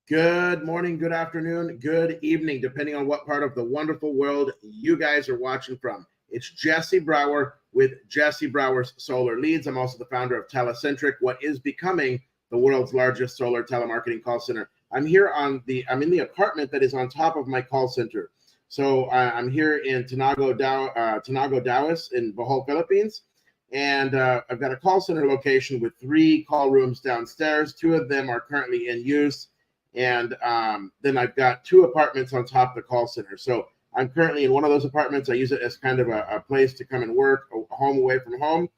Good morning, good afternoon, good evening, depending on what part of the wonderful world you guys are watching from. It's Jesse Brower with Jesse Brower's Solar Leads. I'm also the founder of Telecentric, what is becoming the world's largest solar telemarketing call center. I'm in the apartment that is on top of my call center. So I'm here in Tanago, Daos in Bohol, Philippines. And I've got a call center location with 3 call rooms downstairs. 2 of them are currently in use. And then I've got 2 apartments on top of the call center. So I'm currently in one of those apartments. I use it as kind of a place to come and work, a home away from home.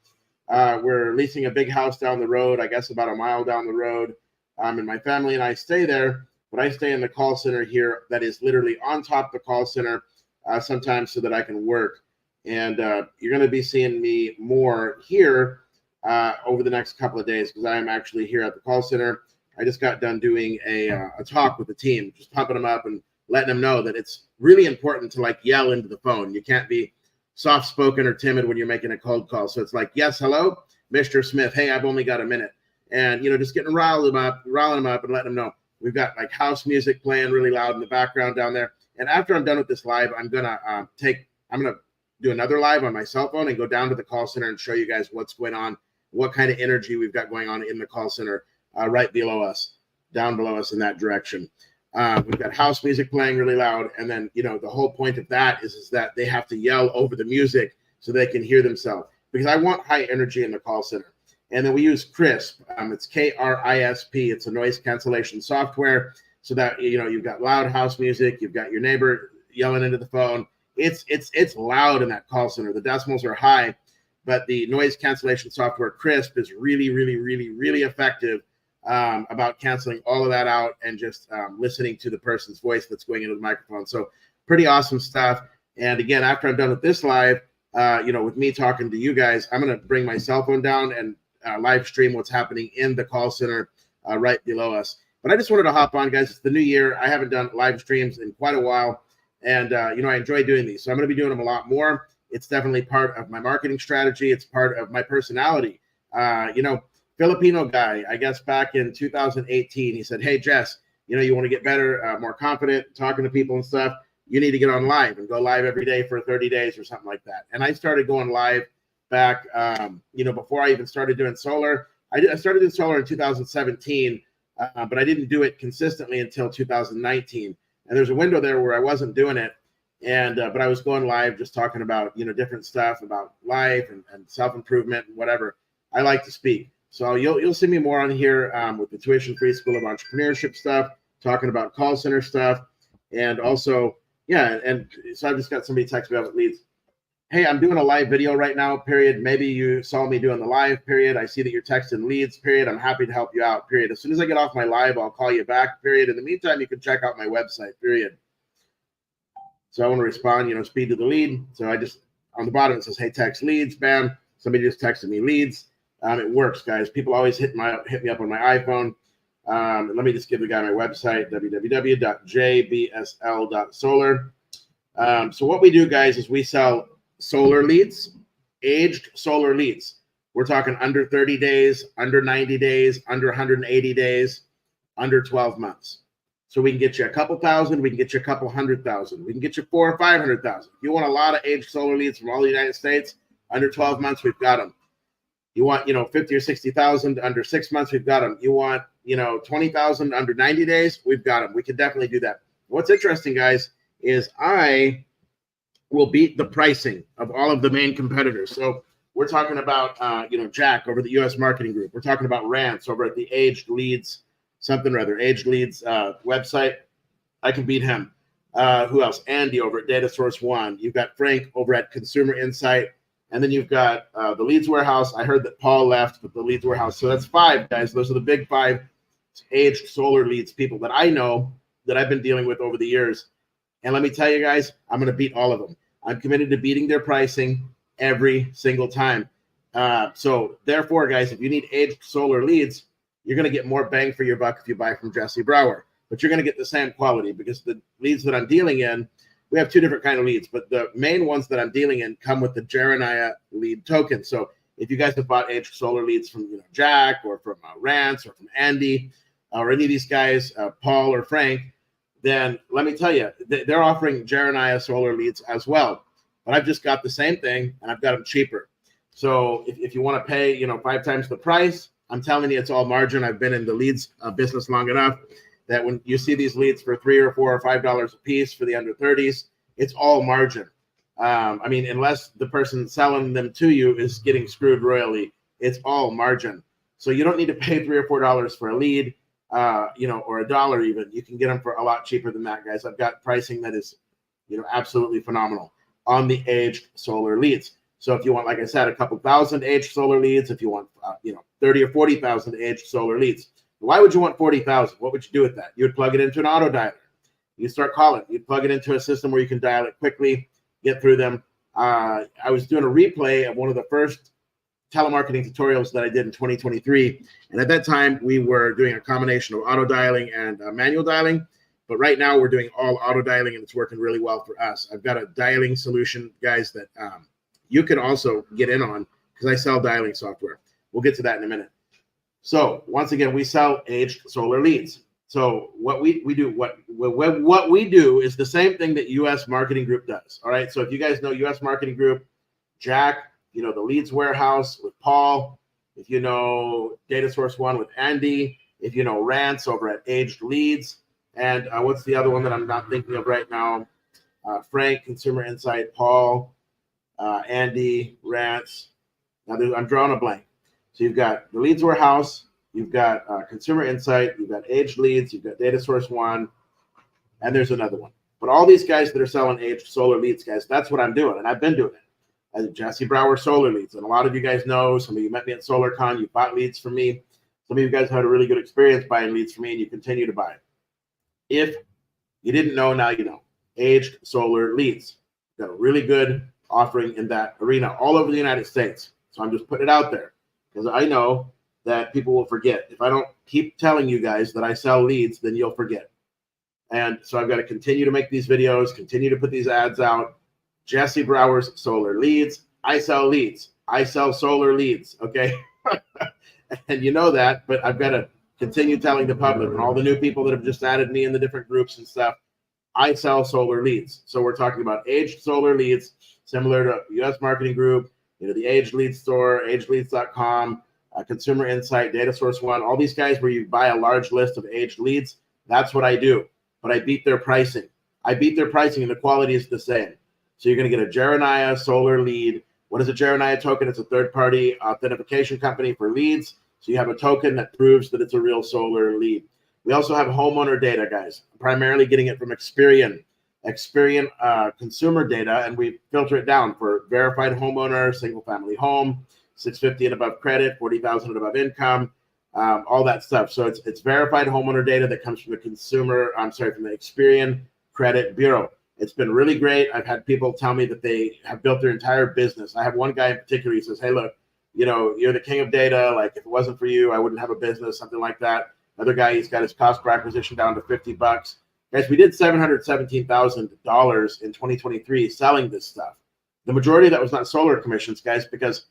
We're leasing a big house down the road, I guess about a mile down the road. And my family and I stay there, but I stay in the call center here that is literally on top of the call center sometimes so that I can work. And you're going to be seeing me more here over the next couple of days because I am actually here at the call center. I just got done doing a talk with the team, just pumping them up and letting them know that it's really important to like yell into the phone. You can't be soft-spoken or timid when you're making a cold call. So it's like, yes, hello, Mr. Smith. Hey, I've only got a minute. And, just getting riling them up and letting them know. We've got like house music playing really loud in the background down there. And after I'm done with this live, I'm going to do another live on my cell phone and go down to the call center and show you guys what's going on, what kind of energy we've got going on in the call center. Right below us, down below us in that direction. We've got house music playing really loud. And then, the whole point of that is that they have to yell over the music so they can hear themselves because I want high energy in the call center. And then we use CRISP. It's KRISP. It's a noise cancellation software so that, you've got loud house music. You've got your neighbor yelling into the phone. It's loud in that call center. The decibels are high, but the noise cancellation software CRISP is really, really, really, really effective about canceling all of that out and just listening to the person's voice that's going into the microphone. So pretty awesome stuff. And again, after I'm done with this live, with me talking to you guys, I'm going to bring my cell phone down and live stream what's happening in the call center right below us. But I just wanted to hop on, guys. It's the new year. I haven't done live streams in quite a while. And, I enjoy doing these. So I'm going to be doing them a lot more. It's definitely part of my marketing strategy. It's part of my personality. Filipino guy, I guess back in 2018, he said, hey, Jess, you want to get better, more confident, talking to people and stuff. You need to get on live and go live every day for 30 days or something like that. And I started going live back, before I even started doing solar. I started doing solar in 2017, but I didn't do it consistently until 2019. And there's a window there where I wasn't doing it. And but I was going live just talking about, different stuff about life and self-improvement and whatever. I like to speak. So you'll see me more on here with the Tuition-Free School of Entrepreneurship stuff, talking about call center stuff. And also, and so I've just got somebody text me about leads. Hey, I'm doing a live video right now, period. Maybe you saw me doing the live, period. I see that you're texting leads, period. I'm happy to help you out, period. As soon as I get off my live, I'll call you back, period. In the meantime, you can check out my website, period. So I want to respond, speed to the lead. So I just, on the bottom, it says, hey, text leads, bam. Somebody just texted me leads. It works, guys. People always hit me up on my iPhone. Let me just give the guy my website, www.jbsl.solar. So what we do, guys, is we sell solar leads, aged solar leads. We're talking under 30 days, under 90 days, under 180 days, under 12 months. So we can get you a couple thousand, we can get you a couple 100,000, we can get you 400,000 or 500,000. If you want a lot of aged solar leads from all the United States, under 12 months, we've got them. You want, 50 or 60,000 under 6 months, we've got them. You want, 20,000 under 90 days, we've got them. We can definitely do that. What's interesting, guys, is I will beat the pricing of all of the main competitors. So we're talking about, Jack over at the U.S. Marketing Group. We're talking about Rance over at the Aged Leads website. I can beat him. Who else? Andy over at Data Source One. You've got Frank over at Consumer Insight. And then you've got the Leads Warehouse. I heard that Paul left, but the Leads Warehouse. So that's 5, guys. Those are the big 5 aged solar leads people that I know that I've been dealing with over the years. And let me tell you guys, I'm going to beat all of them. I'm committed to beating their pricing every single time. So therefore, guys, if you need aged solar leads, you're going to get more bang for your buck if you buy from Jesse Brower. But you're going to get the same quality because the leads that I'm dealing in, we have 2 different kind of leads, but the main ones that I'm dealing in come with the Jeremiah lead token. So if you guys have bought aged solar leads from Jack or from Rance or from Andy, or any of these guys, Paul or Frank, then let me tell you, they're offering Jeremiah solar leads as well. But I've just got the same thing, and I've got them cheaper. So if you want to pay, 5 times the price, I'm telling you, it's all margin. I've been in the leads business long enough that when you see these leads for $3 or $4 or $5 a piece for the under 30s, it's all margin. I mean, unless the person selling them to you is getting screwed royally, it's all margin. So you don't need to pay $3 or $4 for a lead, or $1 even. You can get them for a lot cheaper than that, guys. I've got pricing that is, absolutely phenomenal on the aged solar leads. So if you want, like I said, a couple thousand aged solar leads, if you want, 30 or 40,000 aged solar leads, why would you want 40,000? What would you do with that? You would plug it into an auto dialer. You start calling. You'd plug it into a system where you can dial it quickly, get through them. I was doing a replay of one of the first telemarketing tutorials that I did in 2023. And at that time, we were doing a combination of auto dialing and manual dialing. But right now, we're doing all auto dialing, and it's working really well for us. I've got a dialing solution, guys, that you can also get in on because I sell dialing software. We'll get to that in a minute. So once again, we sell aged solar leads. So what we do, what we do is the same thing that US Marketing Group does. All right. So if you guys know US Marketing Group, Jack, the Leads Warehouse with Paul, if you know Data Source One with Andy, if you know Rants over at Aged Leads, and what's the other one that I'm not thinking of right now? Frank, Consumer Insight, Paul, Andy, Rants. Now I'm drawing a blank. So you've got the Leads Warehouse, you've got Consumer Insight, you've got Aged Leads, you've got Data Source One, and there's another one. But all these guys that are selling aged solar leads, guys, that's what I'm doing, and I've been doing it. As Jesse Brower Solar Leads, and a lot of you guys know. Some of you met me at SolarCon. You bought leads from me. Some of you guys had a really good experience buying leads from me, and you continue to buy. If you didn't know, now you know. Aged solar leads. Got a really good offering in that arena all over the United States. So I'm just putting it out there because I know that people will forget. If I don't keep telling you guys that I sell leads, then you'll forget. And so I've got to continue to make these videos, continue to put these ads out. Jesse Brower's Solar Leads. I sell leads. I sell solar leads, okay? And you know that, but I've got to continue telling the public and all the new people that have just added me in the different groups and stuff. I sell solar leads. So we're talking about aged solar leads, similar to US Marketing Group, the Aged Leads Store, agedleads.com, Consumer Insight, Data Source One, all these guys where you buy a large list of aged leads. That's what I do. But I beat their pricing. And the quality is the same. So you're going to get a Jeremiah solar lead. What is a Jeremiah token? It's a third-party authentication company for leads. So you have a token that proves that it's a real solar lead. We also have homeowner data, guys. Primarily getting it from Experian consumer data, and we filter it down for verified homeowner, single-family home, 650 and above credit, 40,000 and above income, all that stuff. So it's verified homeowner data that comes from the from the Experian Credit Bureau. It's been really great. I've had people tell me that they have built their entire business. I have one guy in particular. He says, hey, look, you're the king of data. Like, if it wasn't for you, I wouldn't have a business, something like that. Another guy, he's got his cost per acquisition down to $50. Guys, we did $717,000 in 2023 selling this stuff. The majority of that was not solar commissions, guys, because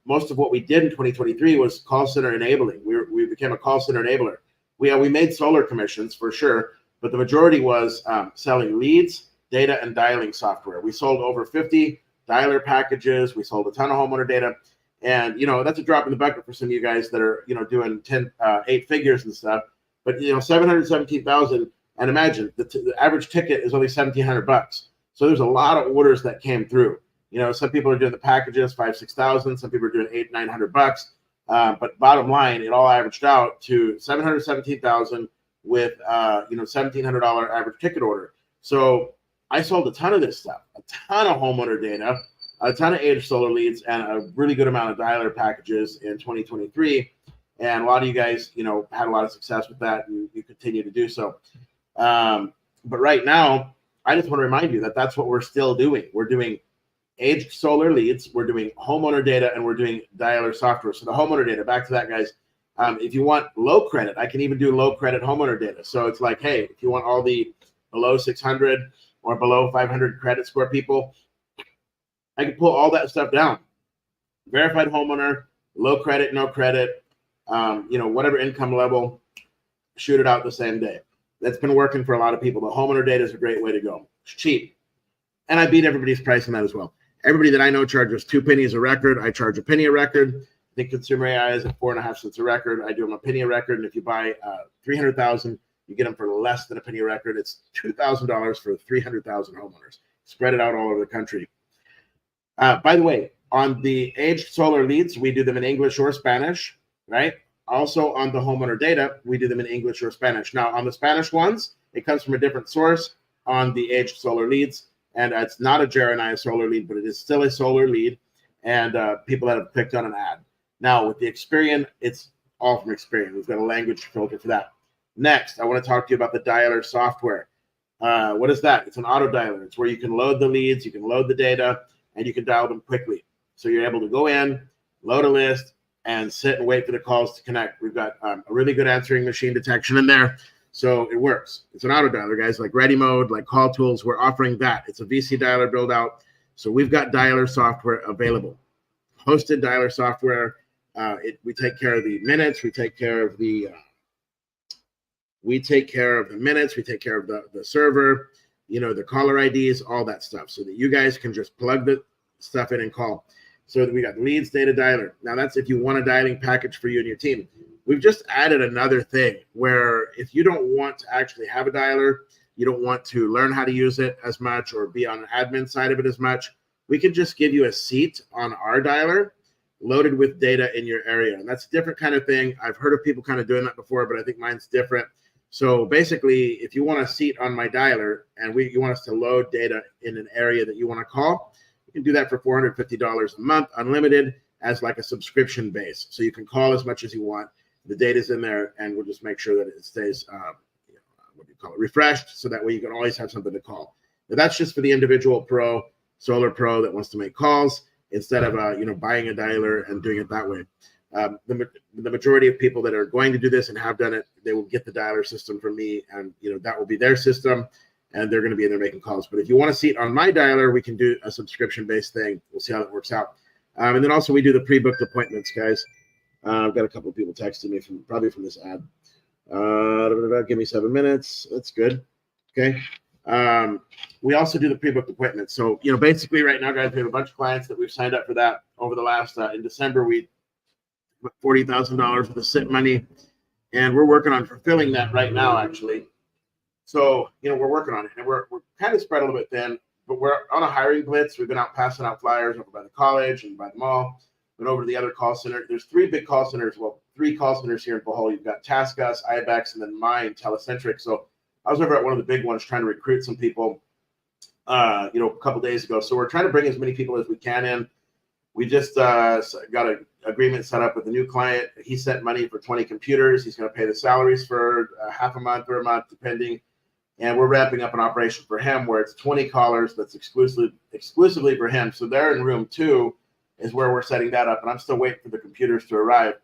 most of what we did in 2023 was call center enabling. We became a call center enabler. We made solar commissions for sure, but the majority was selling leads, data, and dialing software. We sold over 50 dialer packages. We sold a ton of homeowner data. And, that's a drop in the bucket for some of you guys that are, doing 8 figures and stuff. But, 717,000. And imagine the average ticket is only $1,700. So there's a lot of orders that came through. Some people are doing the packages, 5,000-6,000. Some people are doing $800-900. But bottom line, it all averaged out to $717,000 with $1,700 average ticket order. So I sold a ton of this stuff, a ton of homeowner data, a ton of aged solar leads, and a really good amount of dialer packages in 2023. And a lot of you guys, had a lot of success with that, and you continue to do so. But right now, I just want to remind you that that's what we're still doing. We're doing aged solar leads, we're doing homeowner data, and we're doing dialer software. So the homeowner data, back to that, guys. If you want low credit, I can even do low credit homeowner data. So it's like, hey, if you want all the below 600 or below 500 credit score people, I can pull all that stuff down. Verified homeowner, low credit, no credit, whatever income level. shoot it out the same day. That's been working for a lot of people. The homeowner data is a great way to go. It's cheap. And I beat everybody's price on that as well. Everybody that I know charges 2 pennies a record. I charge a penny a record. I think Consumer AI is at 4.5 cents a record. I do them a penny a record. And if you buy 300,000, you get them for less than a penny a record. It's $2,000 for 300,000 homeowners. Spread it out all over the country. By the way, on the aged solar leads, we do them in English or Spanish, right? Also on the homeowner data, we do them in English or Spanish. Now, on the Spanish ones, it comes from a different source on the aged solar leads. And it's not a Jeremiah solar lead, but it is still a solar lead. And people that have clicked on an ad. Now, with the Experian, it's all from Experian. We've got a language filter for that. Next, I want to talk to you about the dialer software. What is that? It's an auto dialer. It's where you can load the leads, you can load the data, and you can dial them quickly. So you're able to go in, load a list, and sit and wait for the calls to connect. We've got a really good answering machine detection in there. So it works. It's an auto dialer, guys, like Ready Mode, like Call Tools. We're offering that. It's a VC dialer build out. So we've got dialer software available. Hosted dialer software. We take care of the minutes. We take care of the minutes. We take care of the server, the caller IDs, all that stuff, so that you guys can just plug the stuff in and call. So that we got leads data dialer. Now that's if you want a dialing package for you and your team. We've just added another thing where if you don't want to actually have a dialer, you don't want to learn how to use it as much or be on the admin side of it as much, we can just give you a seat on our dialer loaded with data in your area. And that's a different kind of thing. I've heard of people kind of doing that before, but I think mine's different. So basically, if you want a seat on my dialer and you want us to load data in an area that you want to call, you can do that for $450 a month, unlimited, as like a subscription base. So you can call as much as you want. The data's in there, and we'll just make sure that it stays, refreshed, so that way you can always have something to call. But that's just for the individual pro, solar pro that wants to make calls instead of buying a dialer and doing it that way. The majority of people that are going to do this and have done it, they will get the dialer system from me, and that will be their system, and they're going to be in there making calls. But if you want a seat on my dialer, we can do a subscription-based thing. We'll see how that works out. And then also we do the pre-booked appointments, guys. I've got a couple of people texting me probably from this ad. Give me 7 minutes. That's good. Okay. We also do the pre-booked appointments. So, basically right now, guys, we have a bunch of clients that we've signed up for that over the last, in December, we put $40,000 for the SIP money, and we're working on fulfilling that right now, actually. So, we're working on it, and we're kind of spread a little bit thin, but we're on a hiring blitz. We've been out passing out flyers over by the college and by the mall. Went over to the other call center. There's 3 big call centers. Well, 3 call centers here in Bohol. You've got TaskUs, IBEX, and then mine, Telecentric. So I was over at one of the big ones trying to recruit some people, a couple days ago. So we're trying to bring as many people as we can in. We just got an agreement set up with a new client. He sent money for 20 computers. He's going to pay the salaries for half a month or a month, depending. And we're wrapping up an operation for him where it's 20 callers that's exclusively for him. So they're in room 2 is where we're setting that up. And I'm still waiting for the computers to arrive.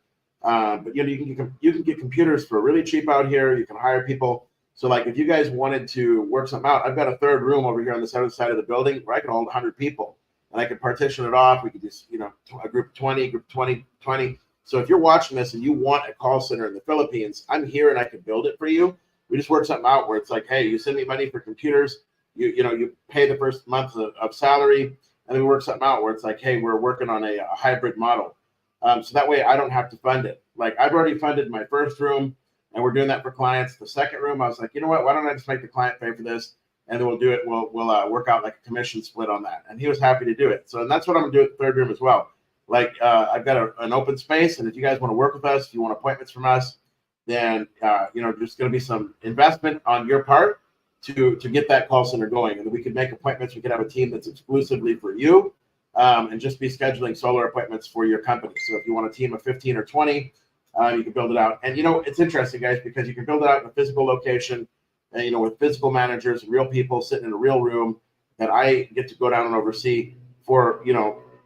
But you can get computers for really cheap out here. You can hire people. So like if you guys wanted to work something out, I've got a 3rd room over here on this other side of the building where I can hold 100 people. And I could partition it off. We could do, a group of 20, group 20, 20. So if you're watching this and you want a call center in the Philippines, I'm here and I can build it for you. We just work something out where it's like, hey, you send me money for computers. You pay the first month of salary. And then we work something out where it's like, hey, we're working on a hybrid model. So that way I don't have to fund it. Like I've already funded my 1st room and we're doing that for clients. The 2nd room, I was like, you know what, why don't I just make the client pay for this? And then we'll do it. We'll work out like a commission split on that. And he was happy to do it. So and that's what I'm going to do at the 3rd room as well. Like I've got an open space. And if you guys want to work with us, if you want appointments from us, then, there's going to be some investment on your part to get that call center going. And we could make appointments. We could have a team that's exclusively for you and just be scheduling solar appointments for your company. So if you want a team of 15 or 20, you can build it out. And, it's interesting, guys, because you can build it out in a physical location, and, with physical managers, real people sitting in a real room that I get to go down and oversee for,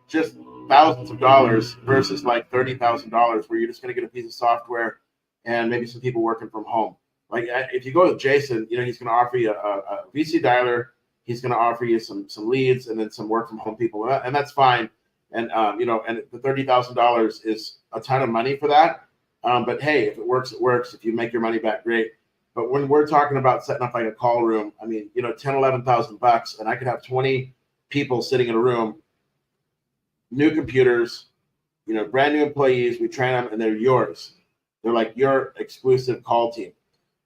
just thousands of dollars versus like $30,000 where you're just going to get a piece of software and maybe some people working from home. Like if you go to Jason, he's going to offer you a VC dialer. He's going to offer you some leads and then some work from home people, and that's fine. And and the $30,000 is a ton of money for that. But hey, if it works, it works. If you make your money back, great. But when we're talking about setting up like a call room, I mean, 10, 11,000 bucks, and I could have 20 people sitting in a room, new computers, brand new employees. We train them, and they're yours. They're like your exclusive call team.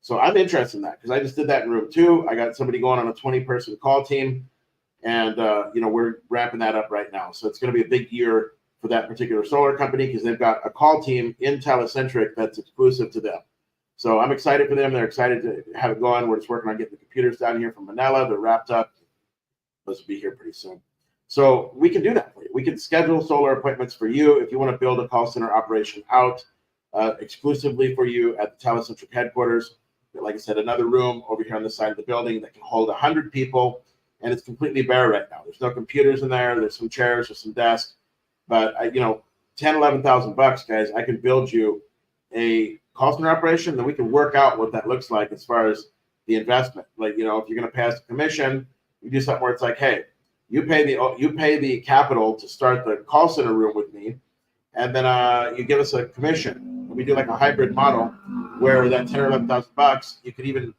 So I'm interested in that because I just did that in room 2. I got somebody going on a 20-person call team, and we're wrapping that up right now. So it's going to be a big year for that particular solar company because they've got a call team in Telecentric that's exclusive to them. So I'm excited for them. They're excited to have it going. We're just working on getting the computers down here from Manila. They're wrapped up. Supposed to be here pretty soon. So we can do that for you. We can schedule solar appointments for you if you want to build a call center operation out exclusively for you at the Telecentric headquarters. Like I said, another room over here on the side of the building that can hold 100 people, and it's completely bare right now. There's no computers in there. There's some chairs, there's some desks, but 10, 11,000 bucks, guys, I can build you a call center operation. Then we can work out what that looks like as far as the investment. Like, if you're going to pay us a commission, you do something where it's like, hey, you pay the capital to start the call center room with me, and then you give us a commission. And we do like a hybrid model where that 10 or 11,000 bucks, you could even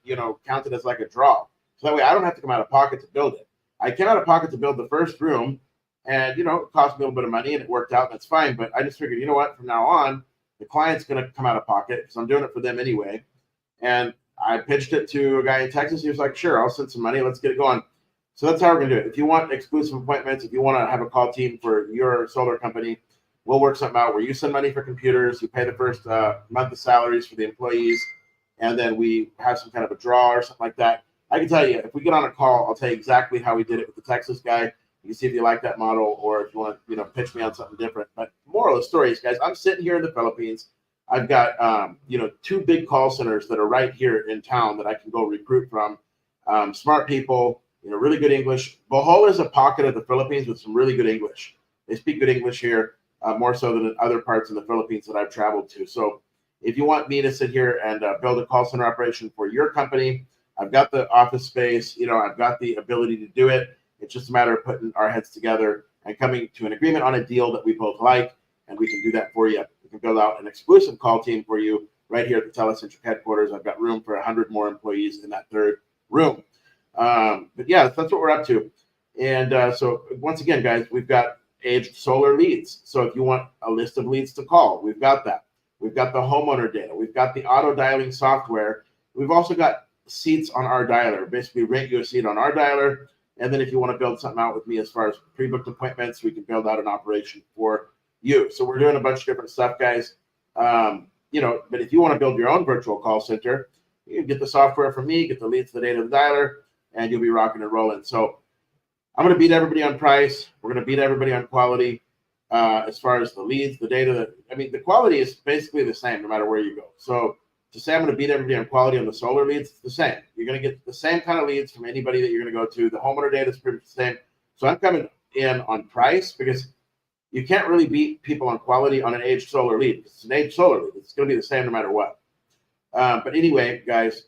count it as like a draw. So that way, I don't have to come out of pocket to build it. I came out of pocket to build the first room, and it cost me a little bit of money, and it worked out. And that's fine. But I just figured, you know what? From now on, the client's going to come out of pocket because I'm doing it for them anyway. And I pitched it to a guy in Texas. He was like, "Sure, I'll send some money. Let's get it going." So that's how we're going to do it. If you want exclusive appointments, if you want to have a call team for your solar company, we'll work something out where you send money for computers, you pay the first month of salaries for the employees, and then we have some kind of a draw or something like that. I can tell you, if we get on a call, I'll tell you exactly how we did it with the Texas guy. You can see if you like that model or if you want to, pitch me on something different. But moral of the story is, guys, I'm sitting here in the Philippines. I've got, 2 big call centers that are right here in town that I can go recruit from. Smart people, really good English. Bohol is a pocket of the Philippines with some really good English. They speak good English here, more so than in other parts of the Philippines that I've traveled to. So if you want me to sit here and build a call center operation for your company, I've got the office space. I've got the ability to do it. It's just a matter of putting our heads together and coming to an agreement on a deal that we both like, and we can do that for you. We can build out an exclusive call team for you right here at the Telecentric headquarters. I've got room for 100 more employees in that third room. But yeah, that's what we're up to. And so once again, guys, we've got aged solar leads. So if you want a list of leads to call, we've got that. We've got the homeowner data. We've got the auto dialing software. We've also got seats on our dialer. Basically, rent you a seat on our dialer. And then if you want to build something out with me as far as pre-booked appointments, we can build out an operation for you. So we're doing a bunch of different stuff, guys. But if you want to build your own virtual call center, you can get the software from me, get the leads, the data, the dialer, and you'll be rocking and rolling. So I'm going to beat everybody on price. We're going to beat everybody on quality. As far as the leads, the data, the quality is basically the same no matter where you go. So to say I'm going to beat everybody on quality on the solar leads, it's the same. You're going to get the same kind of leads from anybody that you're going to go to. The homeowner data is pretty much the same. So I'm coming in on price because you can't really beat people on quality on an aged solar lead. It's an aged solar lead. It's going to be the same no matter what. But anyway, guys,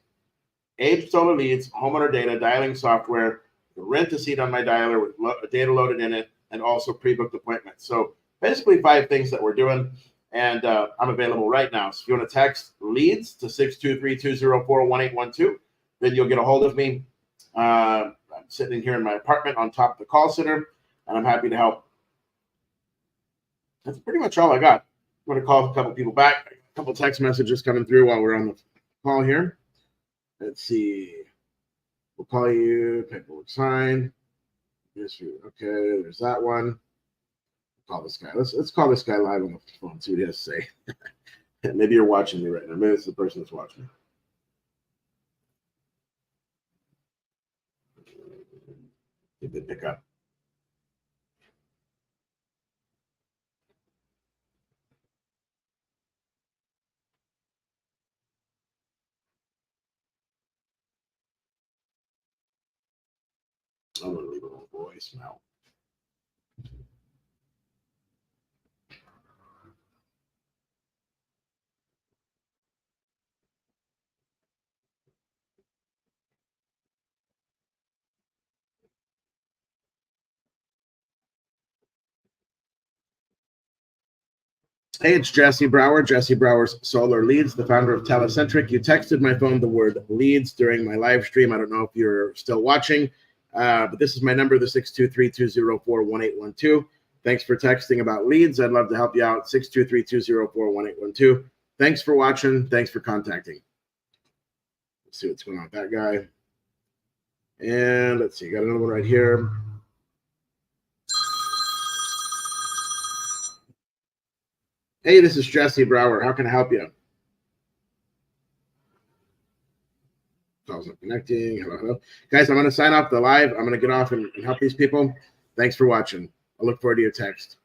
aged solar leads, homeowner data, dialing software, rent a seat on my dialer with data loaded in it, and also pre-booked appointments. So basically 5 things that we're doing, and I'm available right now. So if you want to text leads to 623-204-1812, then you'll get a hold of me. I'm sitting here in my apartment on top of the call center, and I'm happy to help. That's pretty much all I got. I'm going to call a couple people back. A couple text messages coming through while we're on the call here. Let's see. We'll call you. Paperwork signed. Yes, okay. There's that one. Call this guy. Let's call this guy live on the phone. See what he has to say. Maybe you're watching me right now. Maybe it's the person that's watching. He did pick up. I'm gonna leave a little voicemail. Hey, it's Jesse Brower, Jesse Brower's Solar Leads, the founder of Telecentric. You texted my phone the word leads during my live stream. I don't know if you're still watching, but this is my number, the 623-204-1812. Thanks for texting about leads. I'd love to help you out, 623-204-1812. Thanks for watching. Thanks for contacting. Let's see what's going on with that guy. And let's see, got another one right here. Hey, this is Jesse Brower. How can I help you? Calls not connecting. Hello, hello. Guys, I'm going to sign off the live. I'm going to get off and help these people. Thanks for watching. I look forward to your text.